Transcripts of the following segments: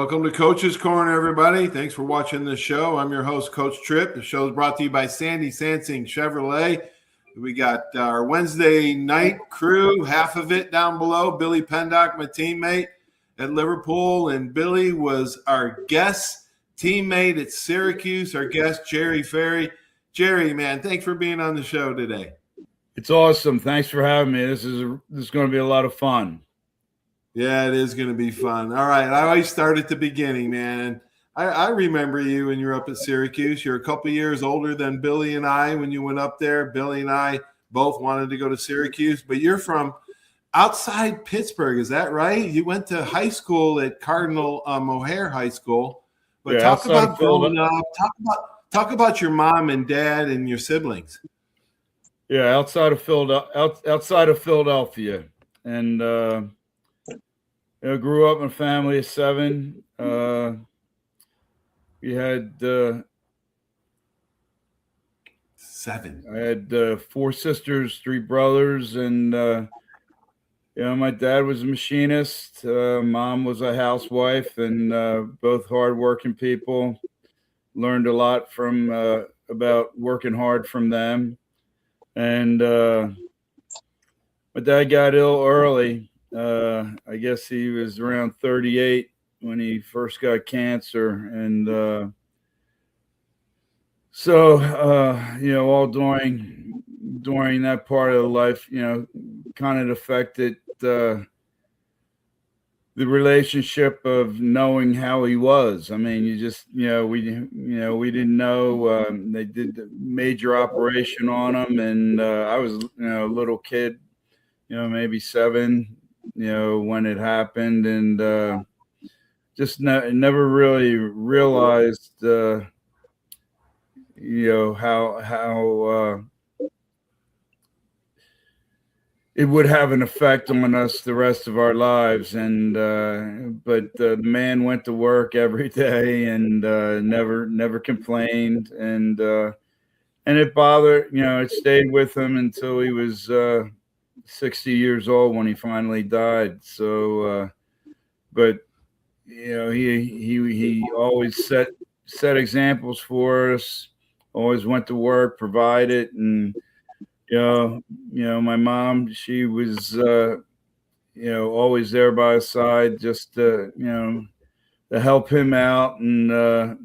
Welcome to Coach's Corner, everybody. Thanks for watching this show. I'm your host, Coach Tripp. The show is brought to you by Sandy Sansing Chevrolet. We got our Wednesday night crew, half of it down below. Billy Pendock, my teammate at Liverpool, and Billy was our guest teammate at Syracuse, our guest, Gerry Feehery. Gerry, man, thanks for being on the show today. It's awesome. Thanks for having me. This is going to be a lot of fun. Yeah, it is going to be fun. All right. I always start at the beginning, man. I remember you when you were up at Syracuse. You're a couple years older than Billy and I when you went up there. Billy and I both wanted to go to Syracuse, but you're from outside Pittsburgh. Is that right? You went to high school at Cardinal O'Hare High School. But talk about growing up. Talk about your mom and dad and your siblings. Yeah, outside of Philadelphia. And I grew up in a family of 7. We had 7. I had 4 sisters, 3 brothers, and my dad was a machinist. Mom was a housewife, and both hardworking people. Learned a lot from about working hard from them. And my dad got ill early. I guess he was around 38 when he first got cancer. And all during that part of the life, kind of affected the relationship of knowing how he was. I mean, we didn't know. They did the major operation on him, and I was, a little kid, maybe 7, when it happened, and just never really realized, how it would have an effect on us the rest of our lives. And but the man went to work every day and never complained, and it bothered, it stayed with him until he was 60 years old when he finally died. So but he always set examples for us, always went to work, provided. And my mom, she was always there by his side, just to help him out, and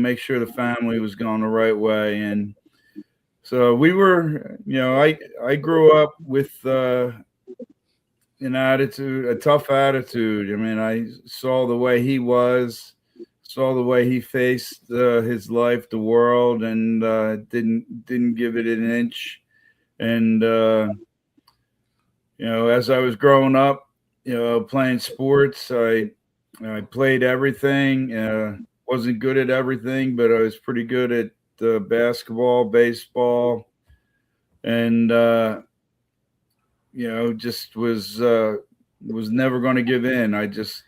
make sure the family was going the right way. And so we were, I grew up with an attitude, a tough attitude. I mean, I saw the way he was, saw the way he faced his life, the world, and didn't give it an inch. And as I was growing up, playing sports, I played everything. Wasn't good at everything, but I was pretty good at basketball, baseball, and just was never going to give in. I just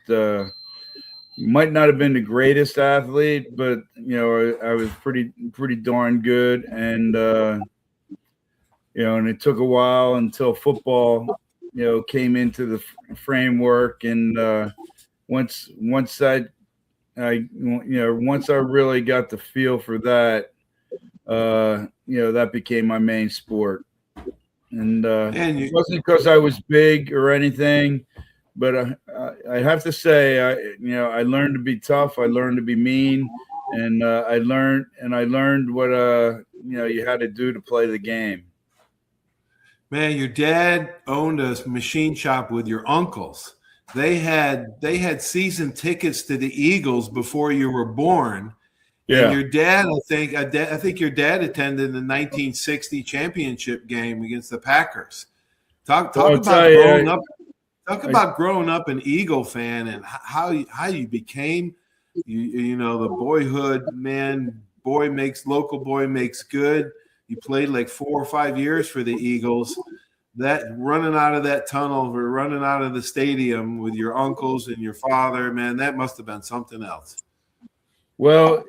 might not have been the greatest athlete, but I was pretty darn good. And and it took a while until football came into the framework. And once I really got the feel for that, that became my main sport. And it wasn't because I was big or anything, but I have to say, I learned to be tough. I learned to be mean, and I learned what you had to do to play the game. Man, your dad owned a machine shop with your uncles. They had season tickets to the Eagles before you were born. Yeah. And your dad, I think your dad attended the 1960 championship game against the Packers. Talk about growing up. Talk about growing up an Eagle fan and how you became, the boyhood man. Local boy makes good. You played like 4 or 5 years for the Eagles. That running out of that tunnel or running out of the stadium with your uncles and your father, man, that must have been something else. Well,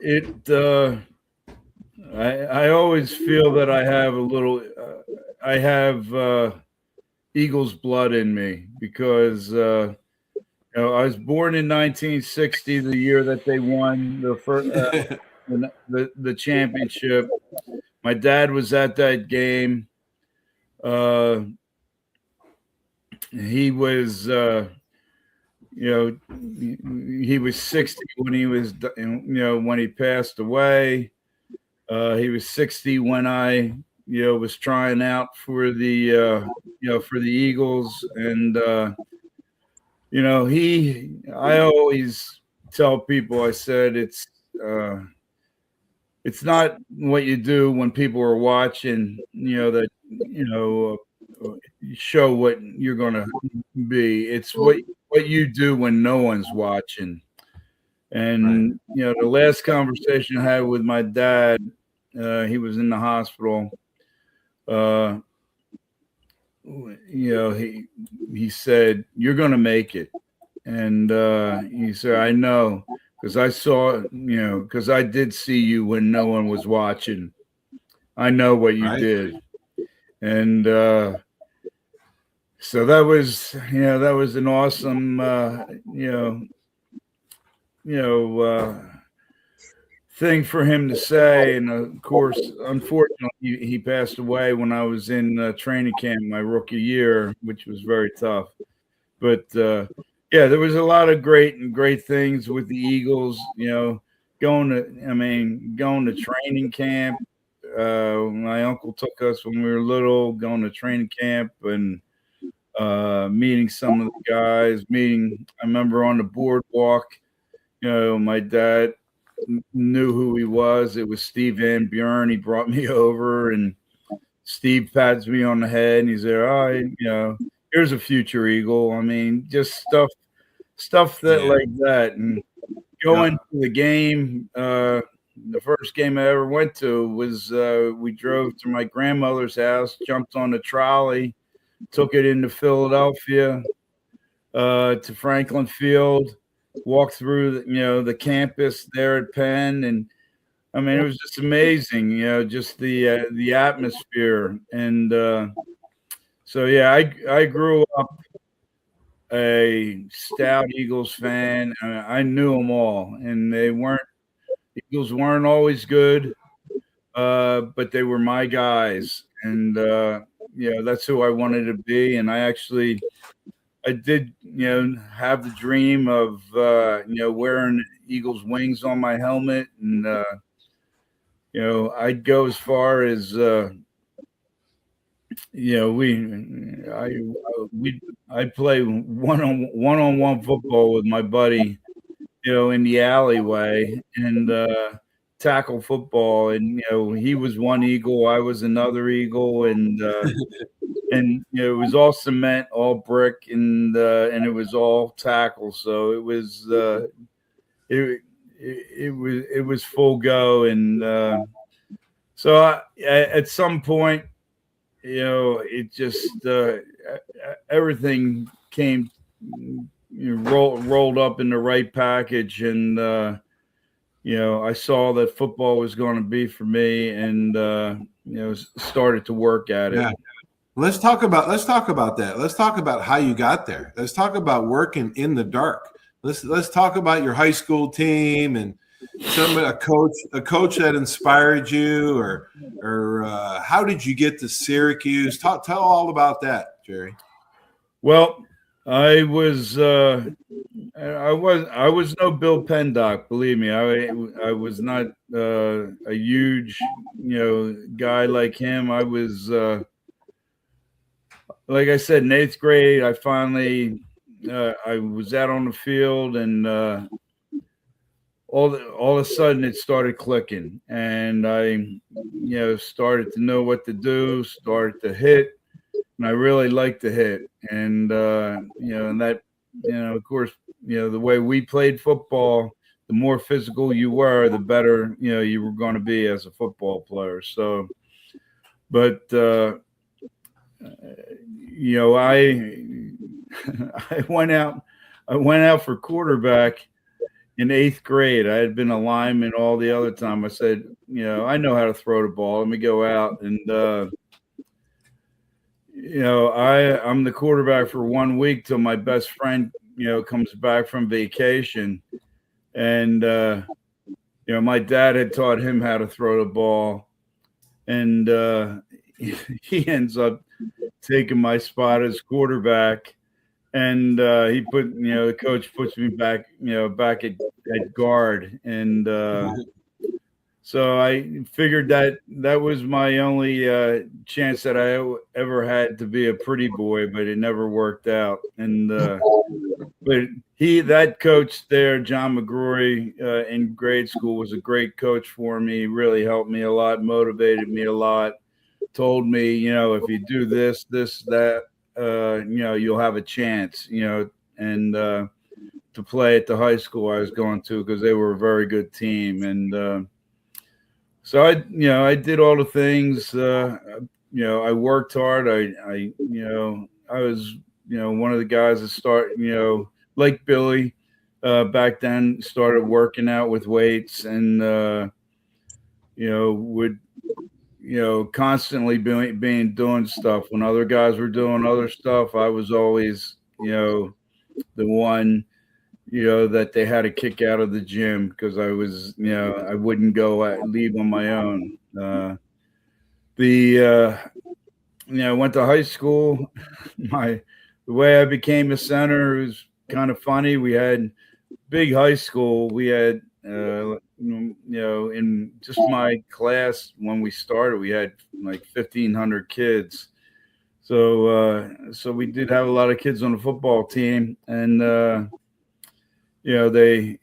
I always feel that I have a little, I have Eagles blood in me, because I was born in 1960, the year that they won the first the championship. My dad was at that game. He was, he was 60 when he was, when he passed away. He was 60 when I, was trying out for the, for the Eagles. And, I always tell people, I said, it's not what you do when people are watching, that, show what you're going to be. It's what you do when no one's watching. And, the last conversation I had with my dad, he was in the hospital. He said, "You're going to make it." And he said, "I know, because I saw, because I did see you when no one was watching. I know what you did." And so that was an awesome, thing for him to say. And of course, unfortunately, he passed away when I was in training camp my rookie year, which was very tough. But there was a lot of great things with the Eagles. Going to training camp. My uncle took us when we were little, going to training camp and meeting some of the guys. I remember on the boardwalk, my dad knew who he was. It was Steve Van Buren. He brought me over, and Steve pats me on the head, and he said, "Oh, here's a future Eagle." I mean, just stuff that like that. And going to the game, the first game I ever went to was we drove to my grandmother's house, jumped on the trolley, took it into Philadelphia to Franklin Field, walked through the campus there at Penn, and I mean, it was just amazing, just the atmosphere. And I grew up a stout Eagles fan. I knew them all, and Eagles weren't always good, but they were my guys. And that's who I wanted to be. And I did, have the dream of, wearing Eagles wings on my helmet. And, I'd go as far as, I'd play one-on-one football with my buddy, in the alleyway, and tackle football. And, he was one Eagle, I was another Eagle. And, it was all cement, all brick, and it was all tackle. So it was it was full go. And so at some point, it just everything came rolled up in the right package. And I saw that football was going to be for me, and started to work at it. Let's talk about that. Let's talk about how you got there. Let's talk about working in the dark. Let's talk about your high school team and a coach that inspired you, or how did you get to Syracuse? Tell all about that, Gerry. Well, I was no Bill Pendock, believe me. I was not a huge guy like him. I was like I said, in 8th grade, I finally I was out on the field, and all of a sudden it started clicking, and I started to know what to do, started to hit, and I really liked to hit. And and that, of course, the way we played football, the more physical you were, the better you were going to be as a football player. So, but I went out for quarterback in 8th grade. I had been a lineman all the other time. I said, I know how to throw the ball. Let me go out. And, I'm the quarterback for 1 week till my best friend comes back from vacation, and my dad had taught him how to throw the ball, and he ends up taking my spot as quarterback. And he put, the coach puts me back, back at guard. And so I figured that was my only chance that I ever had to be a pretty boy, but it never worked out. And but that coach there, John McGrory, in grade school, was a great coach for me. He really helped me a lot, motivated me a lot, told me, if you do this, that, you'll have a chance, and to play at the high school I was going to, because they were a very good team. And so I did all the things. I worked hard. I was, one of the guys that started, like Billy, back then, started working out with weights, and would constantly doing stuff when other guys were doing other stuff. I was always the one that they had to kick out of the gym, because I was I wouldn't leave on my own. Went to high school. The way I became a center was kind of funny. We had big high school. We had in just my class when we started, we had like 1,500 kids. So we did have a lot of kids on the football team, and they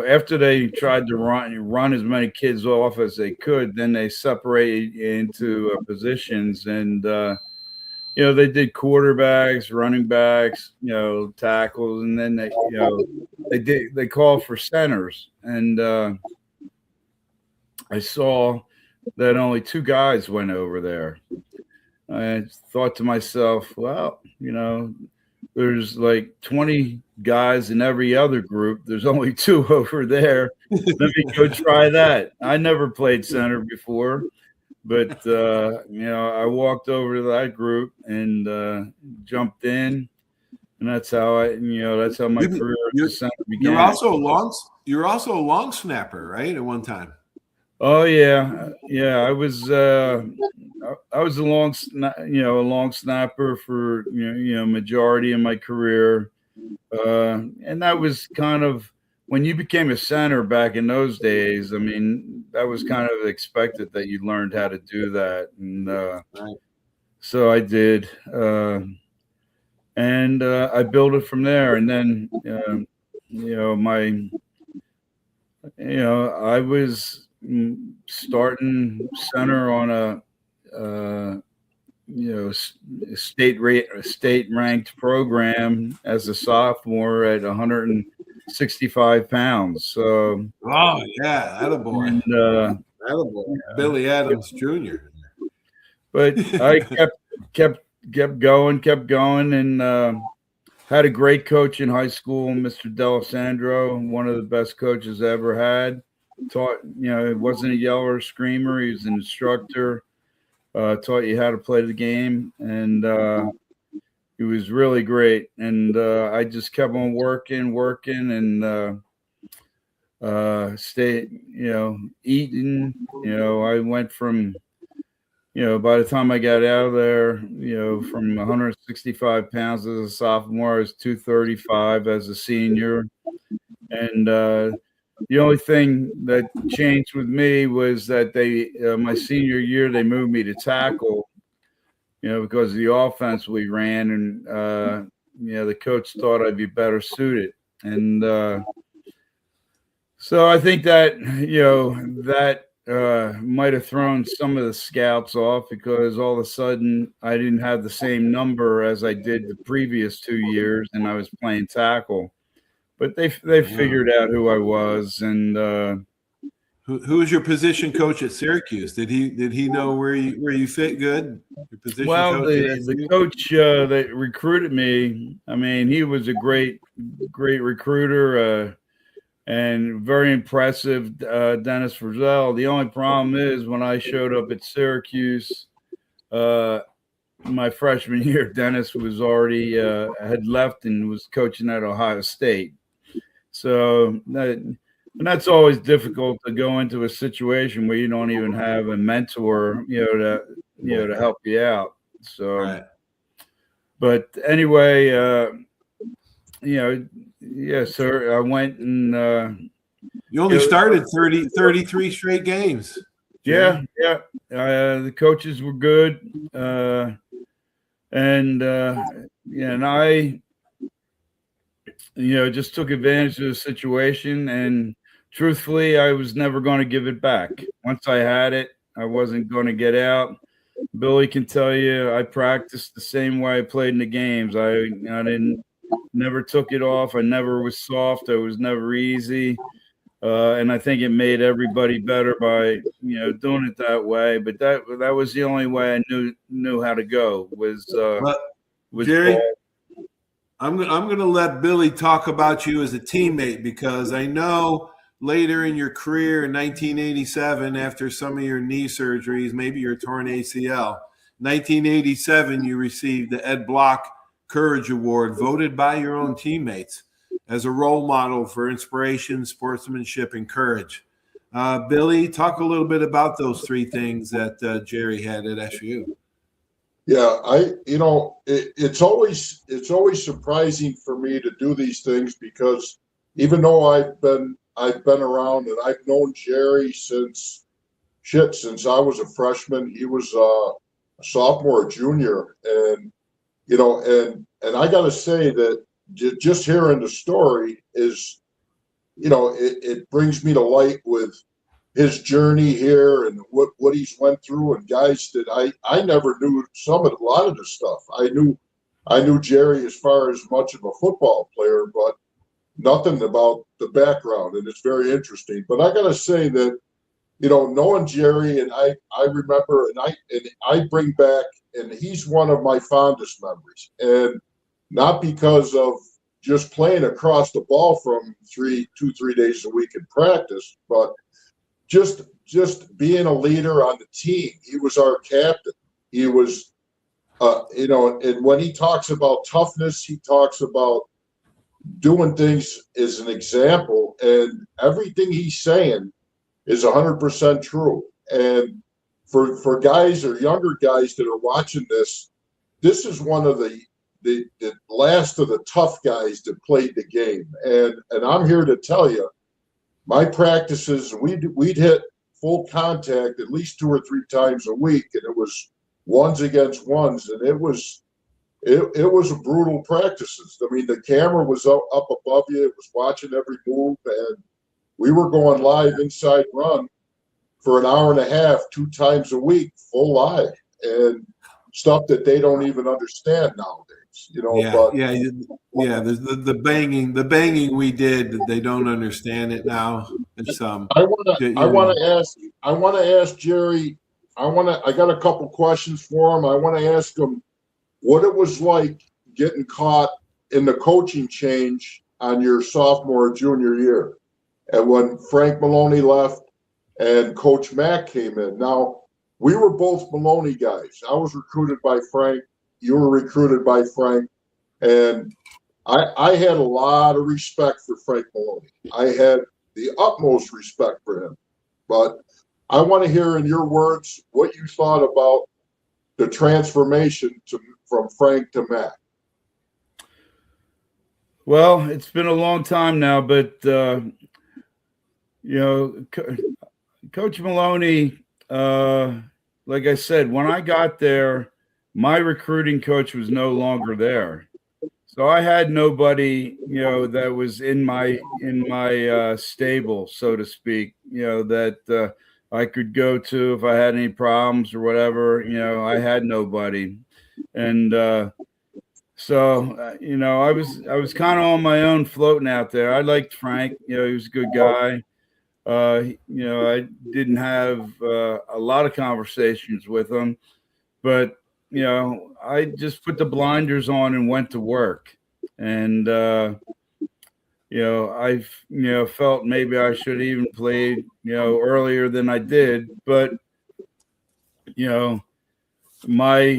after they tried to run as many kids off as they could, then they separated into positions, and they did quarterbacks, running backs, tackles, and then they called for centers. And I saw that only 2 guys went over there. I thought to myself, well, there's like 20 guys in every other group. There's only 2 over there. Let me go try that. I never played center before. But, I walked over to that group and jumped in, and that's how my career as a center began. You're also a long snapper, right? At one time. Oh yeah. Yeah. I was a long snapper for, majority of my career. And that was kind of, when you became a center back in those days, I mean, that was kind of expected that you learned how to do that. And right. So I did. And I built it from there. And then, I was starting center on a state ranked program as a sophomore at 165 pounds. So, oh yeah, attaboy. And, attaboy. Billy Adams Jr. But I kept going, and had a great coach in high school, Mr. D'Alessandro, one of the best coaches I ever had. Taught, he wasn't a yeller or screamer. He was an instructor. Taught you how to play the game, and it was really great. And I just kept on working, and stay, eating. I went from, by the time I got out of there, from 165 pounds as a sophomore, I was 235 as a senior. And the only thing that changed with me was that my senior year, they moved me to tackle, because of the offense we ran, and the coach thought I'd be better suited. And so I think that might have thrown some of the scouts off, because all of a sudden I didn't have the same number as I did the previous 2 years, and I was playing tackle. But they figured out who I was. And who was your position coach at Syracuse? Did he know where you fit good? Your position well, coach the coach that recruited me, I mean, he was a great recruiter, and very impressive, Dennis Frizzell. The only problem is, when I showed up at Syracuse, my freshman year, Dennis was already had left and was coaching at Ohio State. So that's always difficult to go into a situation where you don't even have a mentor, to help you out. So, right. But anyway, yes, sir. I went and you only started 33 straight games. Jerry. Yeah. The coaches were good, and I, just took advantage of the situation. And truthfully, I was never going to give it back. Once I had it, I wasn't going to get out. Billy can tell you, I practiced the same way I played in the games. I never took it off. I never was soft. I was never easy. And I think it made everybody better by, doing it that way. But that was the only way I knew how to go was Jerry, ball. I'm going to let Billy talk about you as a teammate, because I know later in your career in 1987, after some of your knee surgeries, maybe your torn ACL, 1987, you received the Ed Block Courage Award, voted by your own teammates as a role model for inspiration, sportsmanship, and courage. Billy, talk a little bit about those three things that Gerry had at SU. Yeah, it's always surprising for me to do these things, because even though I've been around and I've known Gerry since I was a freshman. He was a sophomore, junior, and I got to say that just hearing the story is, it brings me to light with his journey here and what he's went through, and guys that I never knew a lot of the stuff. I knew Gerry as far as much of a football player, but nothing about the background, and it's very interesting. But I gotta say that, knowing Gerry, and I remember, and I bring back, and he's one of my fondest memories, and not because of just playing across the ball from 3 days a week in practice, but just being a leader on the team. He was our captain. He was, and when he talks about toughness, he talks about doing things as an example, and everything he's saying is 100% true. And for guys or younger guys that are watching this is one of the last of the tough guys that played the game. And I'm here to tell you, my practices, we'd hit full contact at least 2 or 3 times a week, and it was ones against ones, and it was brutal practices. I mean, the camera was up above you; it was watching every move, and we were going live inside run for an hour and a half, 2 times a week, full live, and stuff that they don't even understand nowadays. There's the banging we did. They don't understand it now. It's I want to ask Gerry. I got a couple questions for him. I want to ask him what it was like getting caught in the coaching change on your sophomore, junior year, and when Frank Maloney left and Coach Mack came in. Now, we were both Maloney guys. I was recruited by Frank. You were recruited by Frank. And I had a lot of respect for Frank Maloney. I had the utmost respect for him. But I want to hear in your words what you thought about the transformation from Frank to Mack. Well, it's been a long time now, but Coach Maloney, like I said, when I got there, my recruiting coach was no longer there. So I had nobody, that was in my stable, so to speak, that I could go to if I had any problems or whatever. I had nobody. And so I was kind of on my own, floating out there. I liked Frank. He was a good guy. I didn't have a lot of conversations with him, but I just put the blinders on and went to work. And I felt maybe I should have even played earlier than I did, but my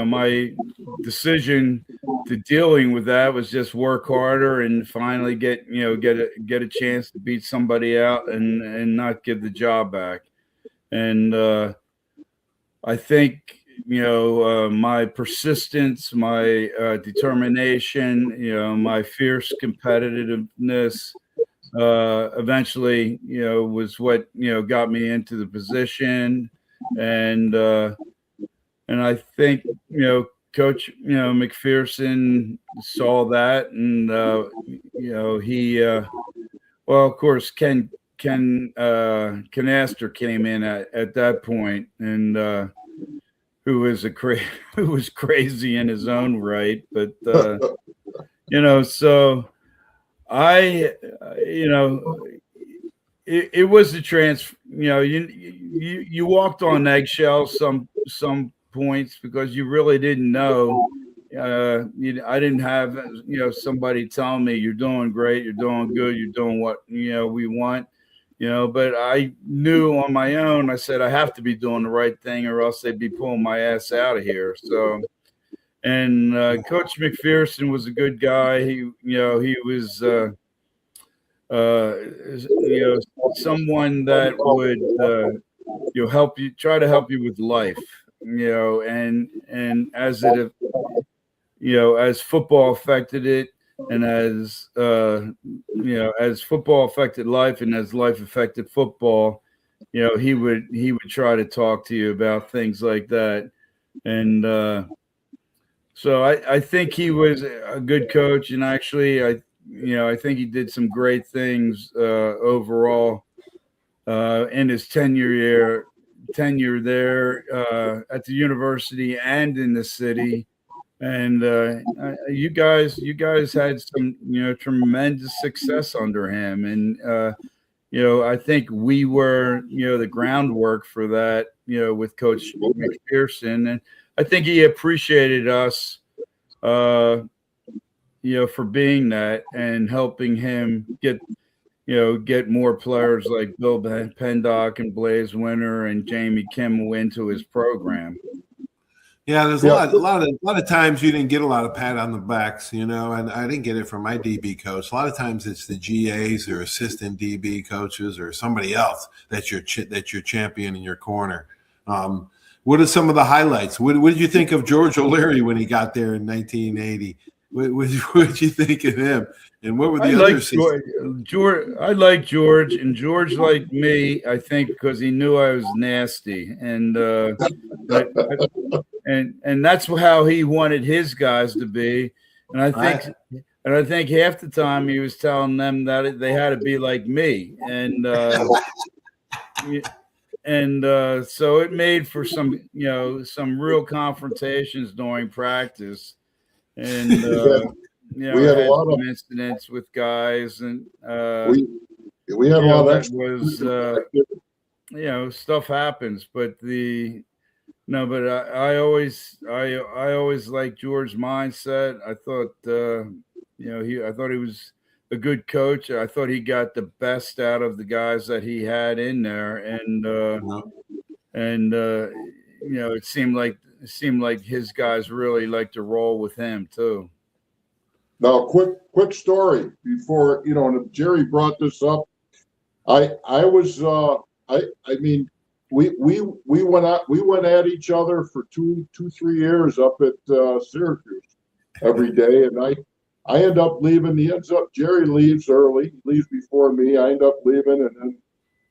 my decision to dealing with that was just work harder and finally get a chance to beat somebody out and not give the job back. And I think my persistence, my determination, my fierce competitiveness eventually was what got me into the position. And I think Coach McPherson saw that, and he well, of course, Ken Astor came in at that point, and who was who was crazy in his own right, but so I it was a you walked on eggshells some points because you really didn't know. I didn't have somebody telling me you're doing great, you're doing good, you're doing what we want, but I knew on my own. I said I have to be doing the right thing or else they'd be pulling my ass out of here. So, and Coach McPherson was a good guy. He was someone that would try to help you with life, and as it as football affected it, and as as football affected life, and as life affected football, he would try to talk to you about things like that. And so I think he was a good coach, and actually I think he did some great things overall in his tenure there at the university and in the city. And you guys had some tremendous success under him, and I think we were the groundwork for that with Coach McPherson, and I think he appreciated us for being that and helping him get more players like Bill Pendock and Blaze Winter and Jamie Kimmel into his program. Yeah, there's a lot of times you didn't get a lot of pat on the backs, and I didn't get it from my DB coach. A lot of times it's the GAs or assistant DB coaches or somebody else that's your champion in your corner. What are some of the highlights? What did you think of George O'Leary when he got there in 1980? What did you think of him? And what were the others? I like George, and George liked me, I think, because he knew I was nasty, and and that's how he wanted his guys to be. And I think half the time he was telling them that they had to be like me, and so it made for some real confrontations during practice. And we had a lot of incidents with guys, and we had a lot of stuff happens. But I always liked George's mindset. I thought I thought he was a good coach. I thought he got the best out of the guys that he had in there, and it seemed like his guys really liked to roll with him too. Now, quick story before Gerry brought this up. I mean, we went at each other for 3 years up at Syracuse every day, and I end up leaving. Gerry leaves early, leaves before me. I end up leaving, and then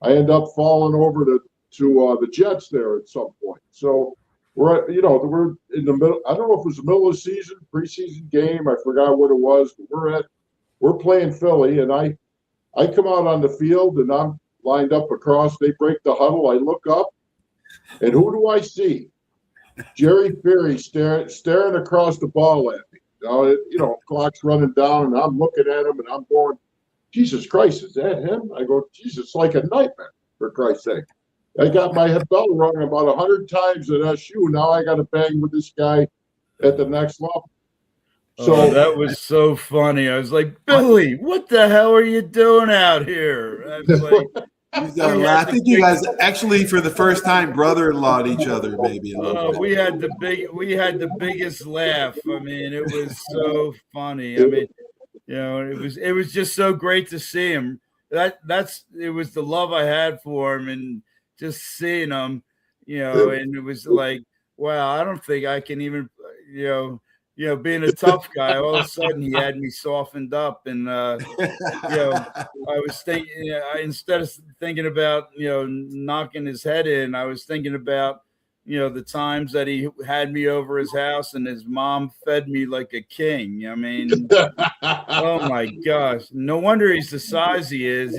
I end up falling over to the Jets there at some point. So we're in the middle. I don't know if it was the middle of the season, preseason game. I forgot what it was. But we're playing Philly, and I come out on the field, and I'm lined up across. They break the huddle. I look up, and who do I see? Gerry Feehery staring across the ball at me. Clock's running down, and I'm looking at him, and I'm going, Jesus Christ, is that him? I go, Jesus, it's like a nightmare, for Christ's sake. I got my bell rung about 100 times at SU. Now I got to bang with this guy at the next level. So that was so funny. I was like, Billy, what the hell are you doing out here? I was like, I think you guys actually, for the first time, brother-in-lawed each other, maybe a little bit. We had the biggest laugh. I mean, it was so funny. I mean, it was just so great to see him. It was the love I had for him, and just seeing him, and it was like, wow, I don't think I can even, being a tough guy, all of a sudden he had me softened up, and I was thinking, instead of thinking about knocking his head in, I was thinking about the times that he had me over his house and his mom fed me like a king. I mean, oh my gosh, no wonder he's the size he is.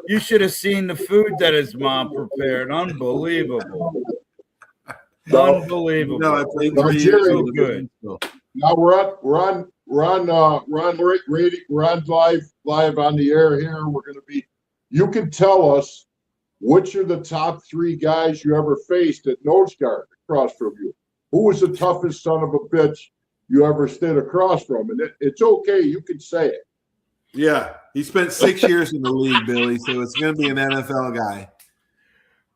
You should have seen the food that his mom prepared. Unbelievable. Unbelievable. I played 3 years. Gerry, So good. Now we're on live on the air here. We're going to be. You can tell us which are the top 3 guys you ever faced at nose guard across from you. Who was the toughest son of a bitch you ever stood across from? And it's okay. You can say it. Yeah, he spent 6 years in the league, Billy. So it's going to be an NFL guy.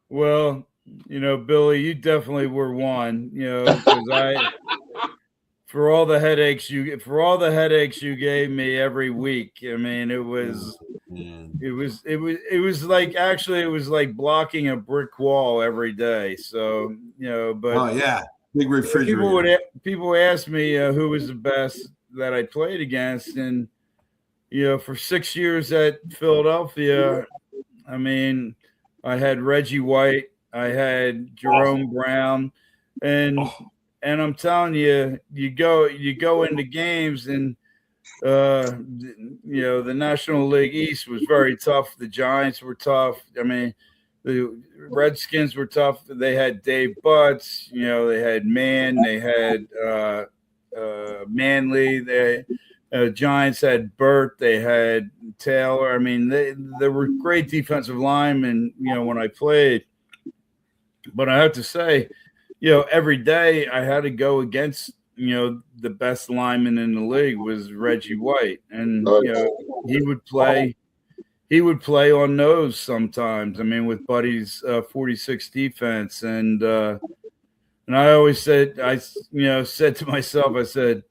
Well, Billy, you definitely were one. Because for all the headaches you gave me every week. I mean, it was like blocking a brick wall every day. So, but oh yeah, big refrigerator. People ask me who was the best that I played against, and for 6 years at Philadelphia, I mean, I had Reggie White, I had Jerome Brown, and I'm telling you, you go into games, and the National League East was very tough. The Giants were tough. I mean, the Redskins were tough. They had Dave Butts. They had Mann. They had Manley. They Giants had Burt. They had Taylor. I mean, there were great defensive linemen. When I played, but I have to say, every day I had to go against, the best lineman in the league was Reggie White. And, he would play on nose sometimes. I mean, with Buddy's 46 defense. And I always said, said to myself, I said,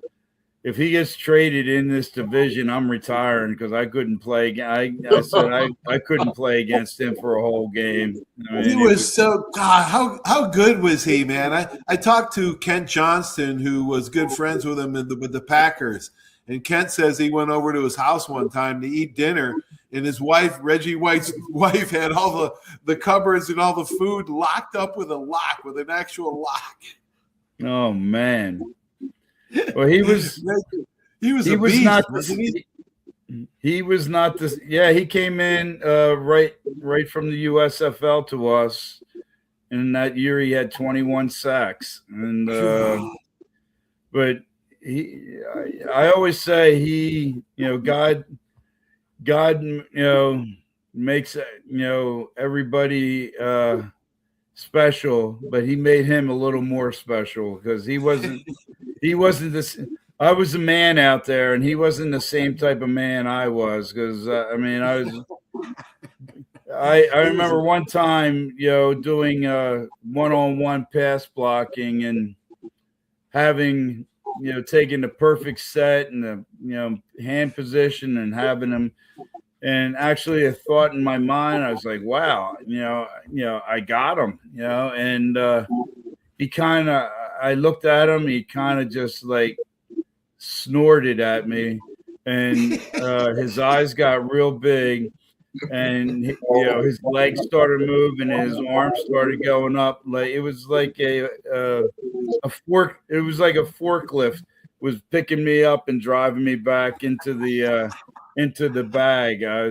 if he gets traded in this division, I'm retiring, because I couldn't play. I said I couldn't play against him for a whole game. I mean, he was so God. How good was he, man? I talked to Kent Johnston, who was good friends with him with the Packers, and Kent says he went over to his house one time to eat dinner, and his wife, Reggie White's wife, had all the cupboards and all the food locked up with an actual lock. Oh man. Well, he was not this. Yeah, he came in right from the USFL to us, and in that year he had 21 sacks. And but I always say God makes everybody special, but he made him a little more special, because he wasn't this. I was a man out there, and he wasn't the same type of man I was, because I remember one time, doing one-on-one pass blocking, and having, taking the perfect set and the, hand position, and having him. And actually, a thought in my mind, I was like, wow, I got him, and he I looked at him, he kind of just like snorted at me, and his eyes got real big, and his legs started moving, and his arms started going up. Like it was like a forklift was picking me up and driving me back into the bag. I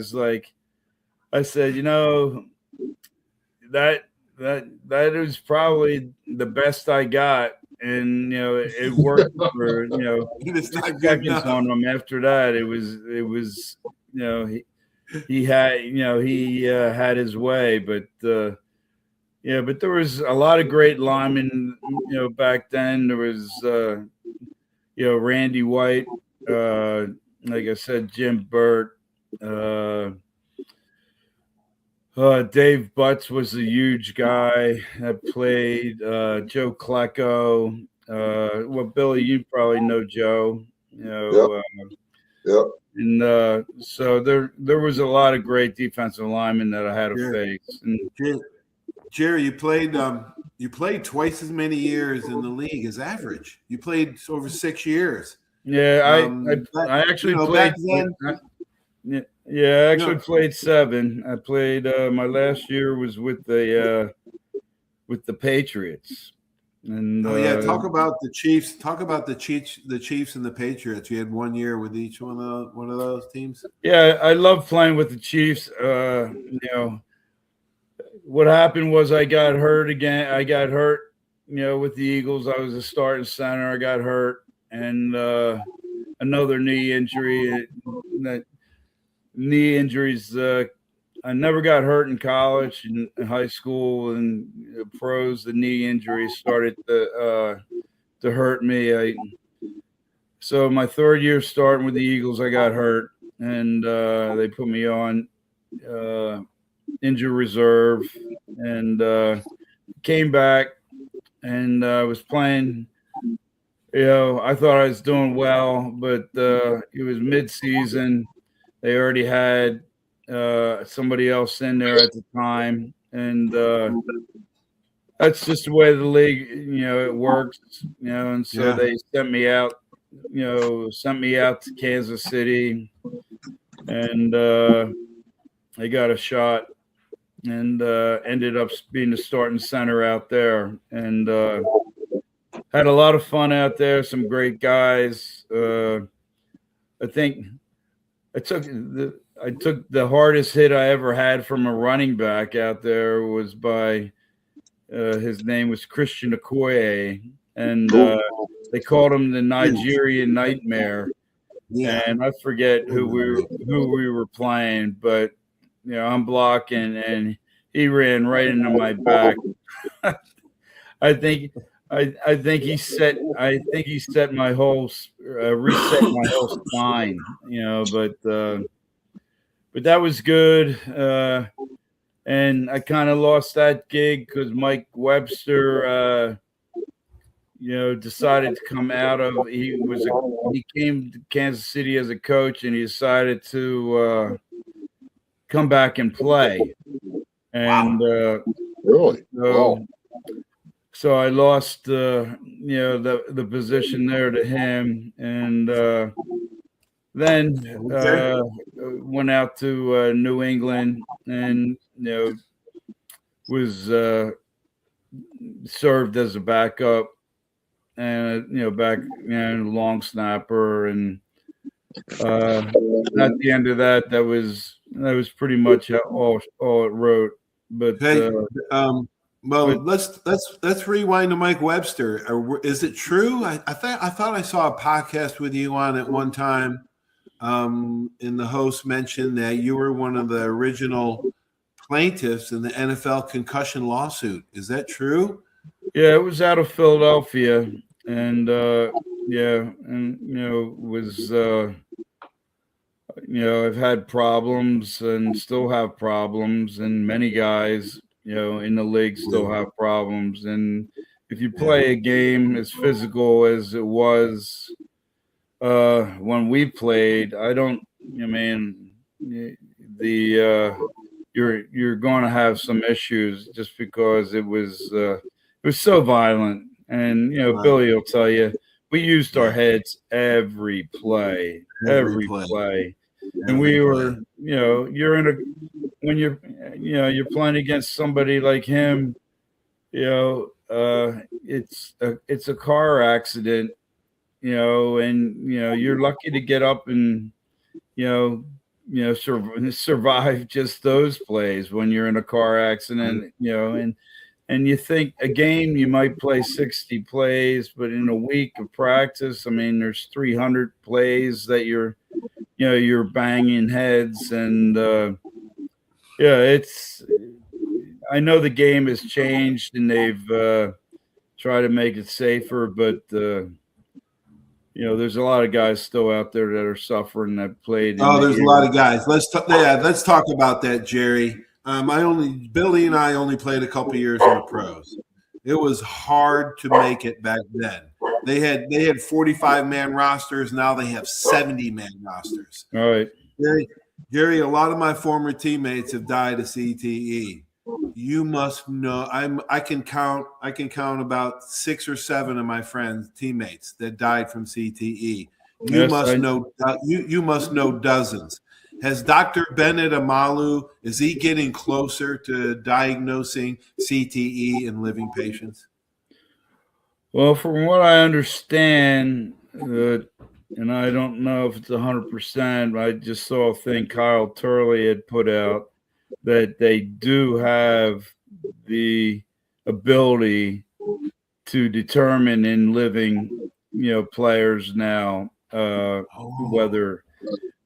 said, that is probably the best I got. And, it worked for, seconds on him. After that, it was, he had his way, but there was a lot of great linemen, back then. There was, Randy White, like I said, Jim Burt, Dave Butts was a huge guy that played. Joe Klecko. Well, Billy, you probably know Joe. You know, Yep. and so there was a lot of great defensive linemen that I had to face. And Gerry, you played twice as many years in the league as average. You played over 6 years. Yeah, I actually played. Back then, I actually played 7. I played my last year was with the Patriots. And talk about the Chiefs. Talk about the Chiefs and the Patriots. You had 1 year with each one of those teams. Yeah, I love playing with the Chiefs. You know, what happened was I got hurt again. I got hurt, with the Eagles. I was a starting center. I got hurt, and another knee injury. That knee injuries. I never got hurt in college and in high school and pros. The knee injuries started to hurt me. So my 3rd year starting with the Eagles, I got hurt, and they put me on injury reserve, and came back, and I was playing. I thought I was doing well, but it was mid-season. They already had somebody else in there at the time, and that's just the way the league, it works, and so they sent me out to Kansas City, and I got a shot, and ended up being the starting center out there, and had a lot of fun out there. Some great guys. I think I took the hardest hit I ever had from a running back out there was by his name was Christian Okoye, and they called him the Nigerian Nightmare. Yeah. And I forget who we were playing, but I'm blocking, and he ran right into my back. I think he set my whole reset my whole spine, but that was good. And I kind of lost that gig because Mike Webster, decided to come out of. He came to Kansas City as a coach, and he decided to come back and play. And really, so I lost the position there to him, and then went out to New England, and was served as a backup, and long snapper, and at the end of that was pretty much all it wrote. But let's rewind to Mike Webster. Is it true? I thought I saw a podcast with you on at one time, and the host mentioned that you were one of the original plaintiffs in the NFL concussion lawsuit. Is that true? Yeah, it was out of Philadelphia, and was I've had problems and still have problems, and many guys in the league still have problems. And if you play a game as physical as it was when we played, you're going to have some issues just because it was so violent. And Billy will tell you, we used our heads every play. And we were, when you're playing against somebody like him, it's a car accident, and you're lucky to get up and survive just those plays when you're in a car accident, and you think a game you might play 60 plays, but in a week of practice, there's 300 plays that you're banging heads, and I know the game has changed and they've tried to make it safer, but there's a lot of guys still out there that are suffering that played. There's a lot of guys. Let's talk about that, Gerry. Billy and I only played a couple years in the pros. It was hard to make it back then. They had 45-man rosters. Now they have 70-man rosters. All right. Gerry, a lot of my former teammates have died of CTE. You must know. I can count about 6 or 7 of my friends, teammates, that died from CTE. You must know dozens. Has Dr. Bennett Amalu, is he getting closer to diagnosing CTE in living patients? Well, from what I understand, and I don't know if it's 100%, I just saw a thing Kyle Turley had put out that they do have the ability to determine in living, players now whether.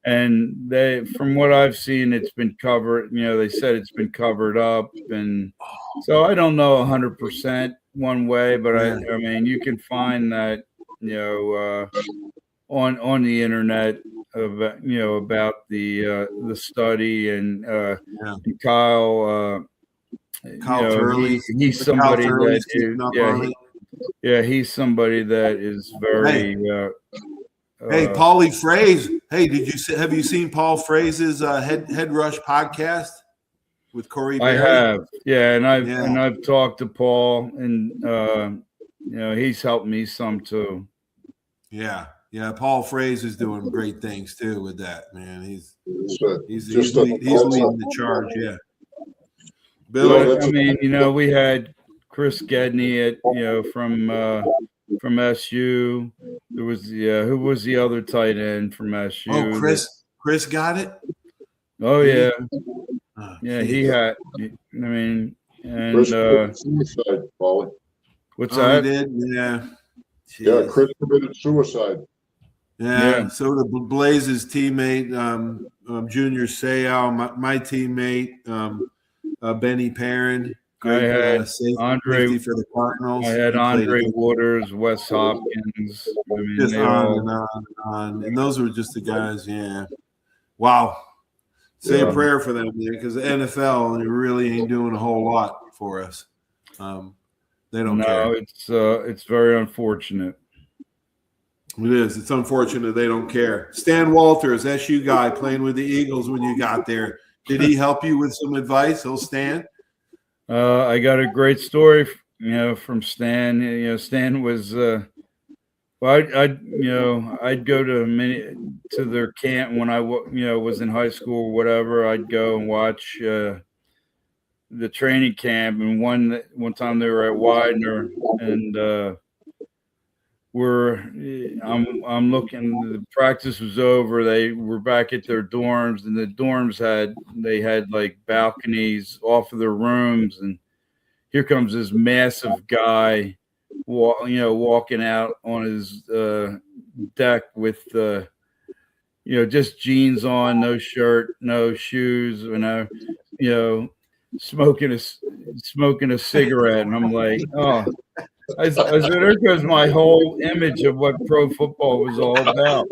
And from what I've seen, it's been covered. They said it's been covered up, and so I don't know 100% one way, but I mean, you can find that on the internet about the study and Kyle. Turley. He's somebody that he's somebody that is very. Hey, Paulie Fraze. Hey, have you seen Paul Fraze's Head Rush podcast with Corey Berry? I have, and I've talked to Paul, and he's helped me some too. Yeah. Paul Fraze is doing great things too with that, man. He's leading the charge. Yeah. Bill, I mean, we had Chris Gedney from SU. There was who was the other tight end from SU? Oh, Chris got it. Oh yeah, he had. I mean, and suicide, Paulie. What's that? He did, yeah. Jeez. Yeah, Chris committed suicide. Yeah. So the Blazes teammate, Junior Seau, my teammate, Benny Perrin. I had Andre for the Cardinals. I had Andre Waters, Wes Hopkins. I mean, just on and on and on. And those were just the guys, yeah. Wow. Say a prayer for them, man, because the NFL really ain't doing a whole lot for us. They don't care. No, it's very unfortunate. It is. It's unfortunate they don't care. Stan Walters, SU guy, playing with the Eagles when you got there. Did he help you with some advice? Stan? I got a great story, from Stan. Stan was, I'd go to their camp when I, was in high school or whatever. I'd go and watch the training camp. And one time they were at Widener, and I'm looking. The practice was over. They were back at their dorms, and the dorms had like balconies off of their rooms. And here comes this massive guy, walking out on his deck with just jeans on, no shirt, no shoes, smoking a cigarette. And I'm like, oh. I said, there goes my whole image of what pro football was all about.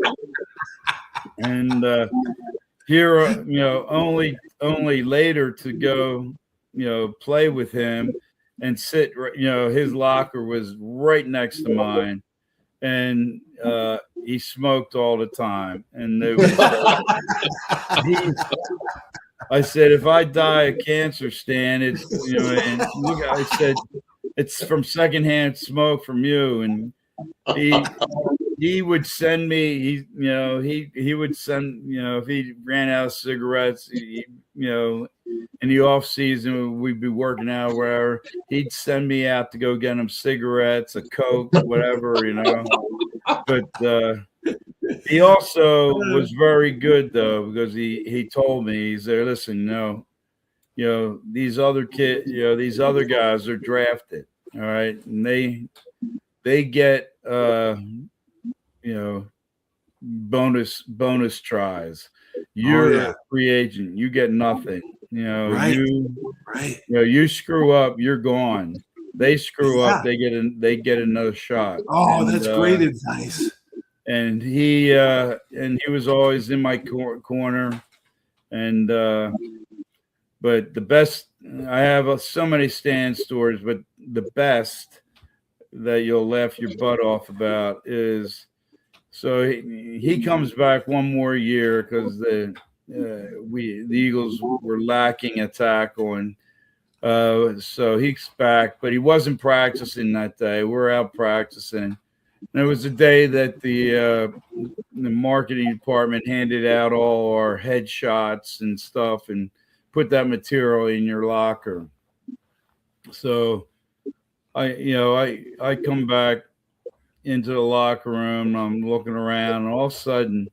And here, only later to go, play with him and sit. His locker was right next to mine, and he smoked all the time. And there was, I said, if I die of cancer, Stan, it's and look, I said, it's from secondhand smoke from you. And he would send me, he would send, if he ran out of cigarettes, in the off season, we'd be working out wherever, he'd send me out to go get him cigarettes, a Coke, whatever, but he also was very good though, because he told me, he said, listen, these other these other guys are drafted, all right, and they get bonus tries. You're a free agent, you get nothing. Right. You screw up, you're gone. They screw up, they get another shot. Oh, that's great advice. And he was always in my corner, and But the best, I have so many Stan stories, but the best that you'll laugh your butt off about is, so he comes back one more year because the Eagles were lacking a tackle, and so he's back, but he wasn't practicing that day. We're out practicing. And it was the day that the marketing department handed out all our headshots and stuff and put that material in your locker. So I come back into the locker room, and I'm looking around, and all of a sudden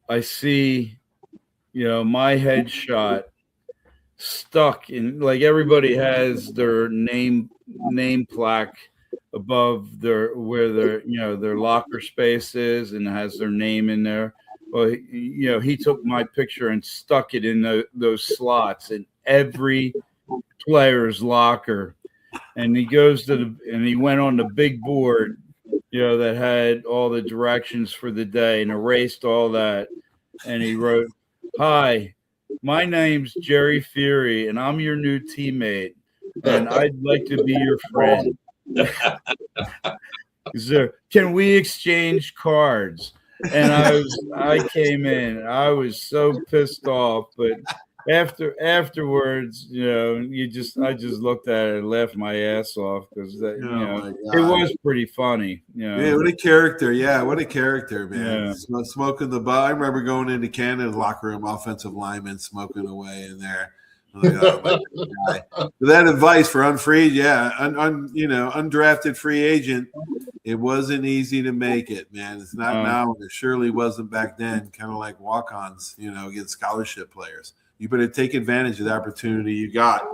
I see, my headshot stuck in, like, everybody has their name plaque above their locker space is, and has their name in there. Well, he took my picture and stuck it in those slots in every player's locker. And he he went on the big board, that had all the directions for the day, and erased all that. And he wrote, "Hi, my name's Gerry Feehery, and I'm your new teammate, and I'd like to be your friend. Can we exchange cards?" And I came in. I was so pissed off, but afterwards, I just looked at it and laughed my ass off, because it was pretty funny. Yeah, what a character! Yeah, what a character, man. Yeah. Smoking the butt. I remember going into Canada's locker room, offensive lineman smoking away in there. Like, oh, that advice for unfreed, undrafted free agent. It wasn't easy to make it, man. It's not now, and it surely wasn't back then. Kind of like walk-ons, against scholarship players. You better take advantage of the opportunity you got.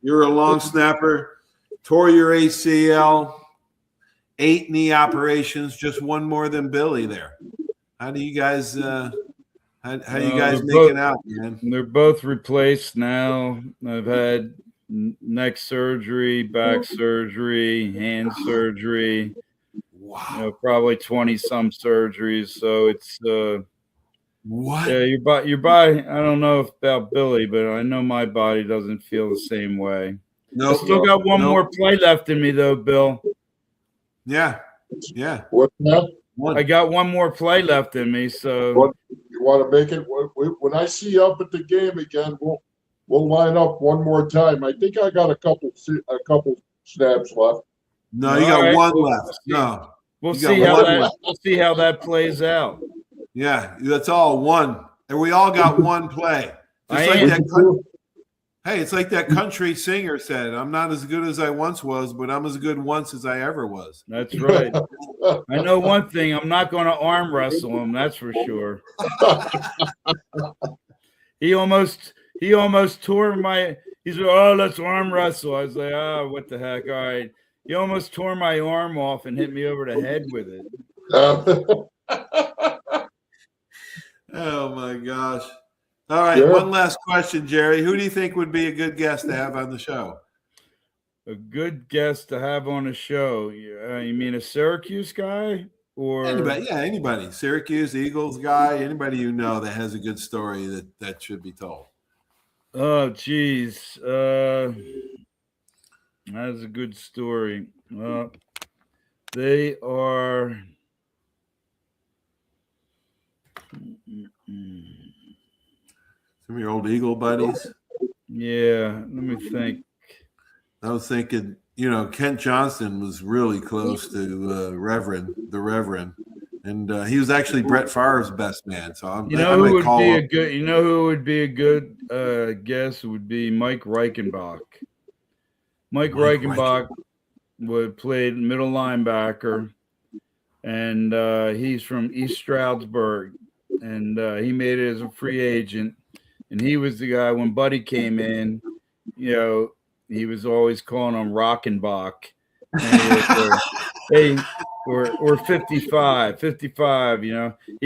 You're a long snapper, tore your ACL, 8 knee operations, just one more than Billy there. How do you guys making out, man? They're both replaced now. I've had neck surgery, back surgery, hand surgery. Wow. Probably 20 some surgeries. So it's what? Yeah, your body. I don't know about Billy, but I know my body doesn't feel the same way. No, I still got one more play left in me, though, Bill. Yeah. What's that? I got one more play left in me. So you want to make it? When I see you up at the game again, we'll line up one more time. I think I got a couple snaps left. No, you got one left. No, we'll see how that plays out. Yeah, that's all one, and we all got one play. It's like that country singer said, "I'm not as good as I once was, but I'm as good once as I ever was." That's right. I know one thing: I'm not going to arm wrestle him. That's for sure. He almost tore my. He said, "Oh, let's arm wrestle." I was like, "Oh, what the heck? All right." He almost tore my arm off and hit me over the head with it. Oh my gosh. All right, sure. One last question, Gerry. Who do you think would be a good guest to have on the show? A good guest to have on the show? You mean a Syracuse guy? Or anybody? Yeah, anybody. Syracuse, Eagles guy, anybody that has a good story that should be told. Oh, geez. That's a good story. They are... Some of your old Eagle buddies? Yeah, let me think. I was thinking, Kent Johnson was really close to the Reverend, and he was actually Brett Favre's best man. So who would be a good guest would be Mike Reichenbach. Mike Reichenbach played middle linebacker, and he's from East Stroudsburg, and he made it as a free agent. And he was the guy when Buddy came in, he was always calling him Rockenbach. Hey, or 55, he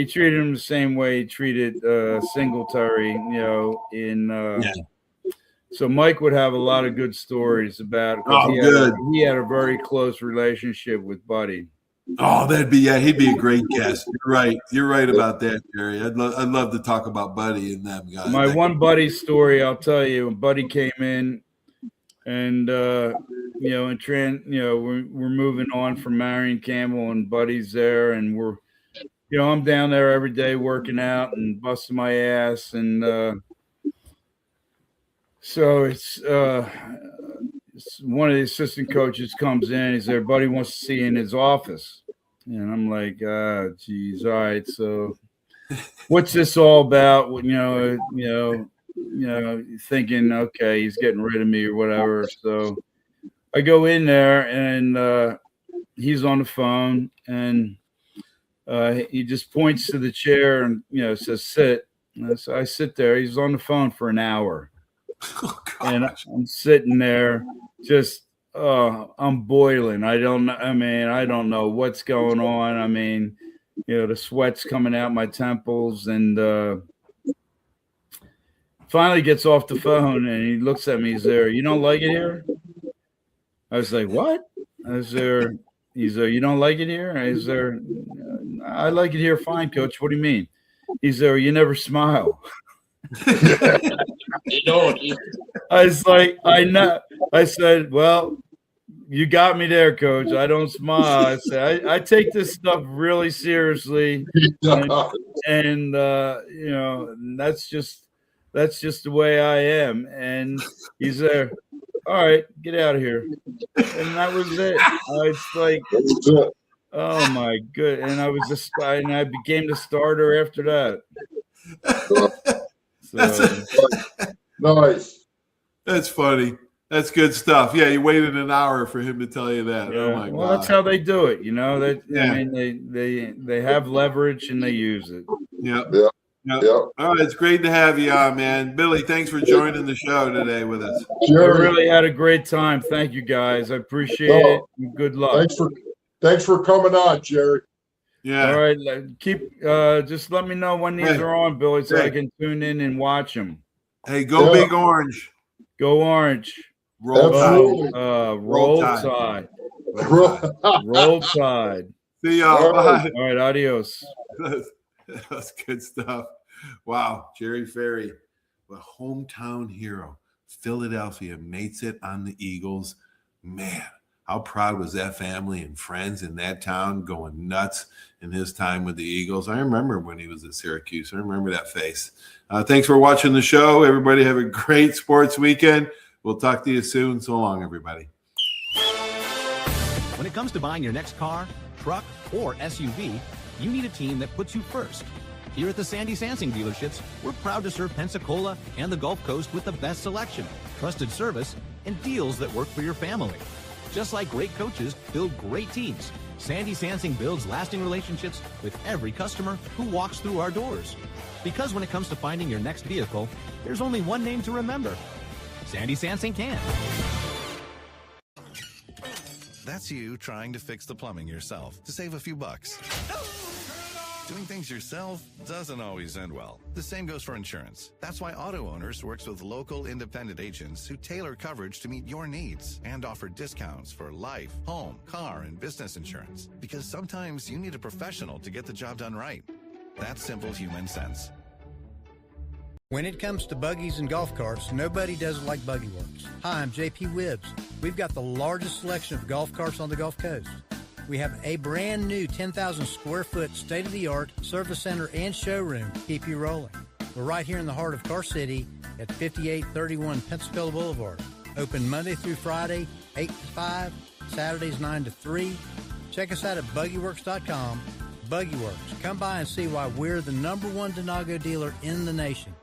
treated him the same way he treated Singletary, So Mike would have a lot of good stories about it. He had a very close relationship with Buddy. Oh, he'd be a great guest. You're right. You're right about that, Gerry. I'd love to talk about Buddy and them guys. My one Buddy story, I'll tell you. When Buddy came in, and we're moving on from Marion Campbell, and Buddy's there, and I'm down there every day working out and busting my ass, and so it's one of the assistant coaches comes in. He's there. Buddy wants to see you in his office, and I'm like, geez, all right. So, what's this all about? Thinking, okay, he's getting rid of me or whatever. So, I go in there, and he's on the phone, and he just points to the chair and says, "Sit." And so I sit there. He's on the phone for an hour. And I'm sitting there just I'm boiling. I don't know what's going on. I mean, the sweat's coming out my temples, and finally gets off the phone and he looks at me. He's there. "You don't like it here?" I was like, "What?" I was there. He's there. "You don't like it here?" I was there. "I like it here fine, coach." "What do you mean?" He's there. "You never smile." You don't. I was like, I know. I said, "Well, you got me there, coach. I don't smile." I said, I take this stuff really seriously, and that's just the way I am. And he's there. "All right, get out of here." And that was it. I was like, oh my good. And I became the starter after that. So. Nice. That's funny. That's good stuff. Yeah, you waited an hour for him to tell you that. Yeah. Oh my God. Well, that's how they do it. I mean, they have leverage and they use it. Yeah. Yeah. Yep. Yeah. All right, it's great to have you on, man. Billy, thanks for joining the show today with us. I really had a great time. Thank you, guys. I appreciate it. And good luck. Thanks for coming on, Gerry. Yeah. All right. Just let me know when these are on, Billy, so I can tune in and watch them. Hey, go Big Orange. Go Orange. Roll Absolutely. Tide. Roll Tide. Roll Tide. See y'all. Bye. All right. Adios. That's good stuff. Wow. Gerry Feehery, a hometown hero. Philadelphia makes it on the Eagles. Man, how proud was that family and friends in that town going nuts in his time with the Eagles. I remember when he was at Syracuse. I remember that face. Thanks for watching the show. Everybody have a great sports weekend. We'll talk to you soon. So long, everybody. When it comes to buying your next car, truck, or SUV, you need a team that puts you first. Here at the Sandy Sansing dealerships, we're proud to serve Pensacola and the Gulf Coast with the best selection, trusted service, and deals that work for your family. Just like great coaches build great teams, Sandy Sansing builds lasting relationships with every customer who walks through our doors. Because when it comes to finding your next vehicle, there's only one name to remember. Sandy Sansing can. That's you trying to fix the plumbing yourself to save a few bucks. Doing things yourself doesn't always end well. The same goes for insurance. That's why Auto Owners works with local independent agents who tailor coverage to meet your needs and offer discounts for life, home, car, and business insurance. Because sometimes you need a professional to get the job done right. That's simple human sense. When it comes to buggies and golf carts, nobody does it like Buggy Works. Hi, I'm JP Wibbs. We've got the largest selection of golf carts on the Gulf Coast. We have a brand new 10,000 square foot state-of-the-art service center and showroom to keep you rolling. We're right here in the heart of Car City at 5831 Pensacola Boulevard. Open Monday through Friday, 8 to 5, Saturdays 9 to 3. Check us out at buggyworks.com. Buggy Works. Come by and see why we're the #1 Denago dealer in the nation.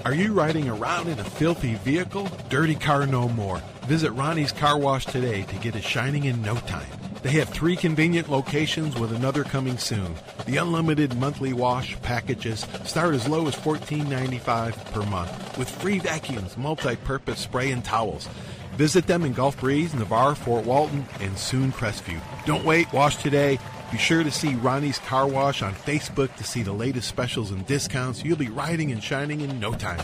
Are you riding around in a filthy vehicle? Dirty car no more. Visit Ronnie's Car Wash today to get it shining in no time. They have 3 convenient locations with another coming soon. The unlimited monthly wash packages start as low as $14.95 per month with free vacuums, multi-purpose spray, and towels. Visit them in Gulf Breeze, Navarre, Fort Walton, and soon Crestview. Don't wait. Wash today. Be sure to see Ronnie's Car Wash on Facebook to see the latest specials and discounts. You'll be riding and shining in no time.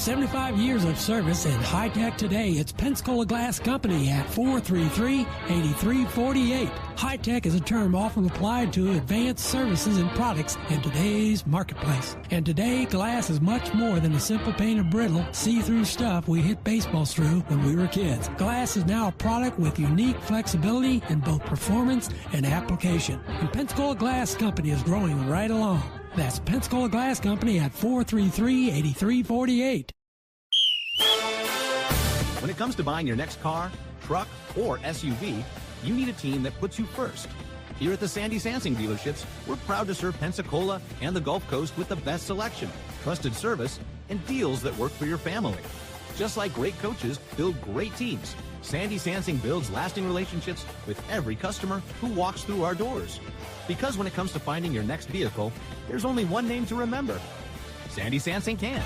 75 years of service and high tech today, it's Pensacola Glass Company at 433-8348. High tech is a term often applied to advanced services and products in today's marketplace. And today, glass is much more than a simple pane of brittle, see-through stuff we hit baseballs through when we were kids. Glass is now a product with unique flexibility in both performance and application. And Pensacola Glass Company is growing right along. That's Pensacola Glass Company at 433-8348. When it comes to buying your next car, truck, or SUV, you need a team that puts you first. Here at the Sandy Sansing dealerships, we're proud to serve Pensacola and the Gulf Coast with the best selection, trusted service, and deals that work for your family. Just like great coaches build great teams, Sandy Sansing builds lasting relationships with every customer who walks through our doors. Because when it comes to finding your next vehicle, there's only one name to remember. Sandy Sansing can.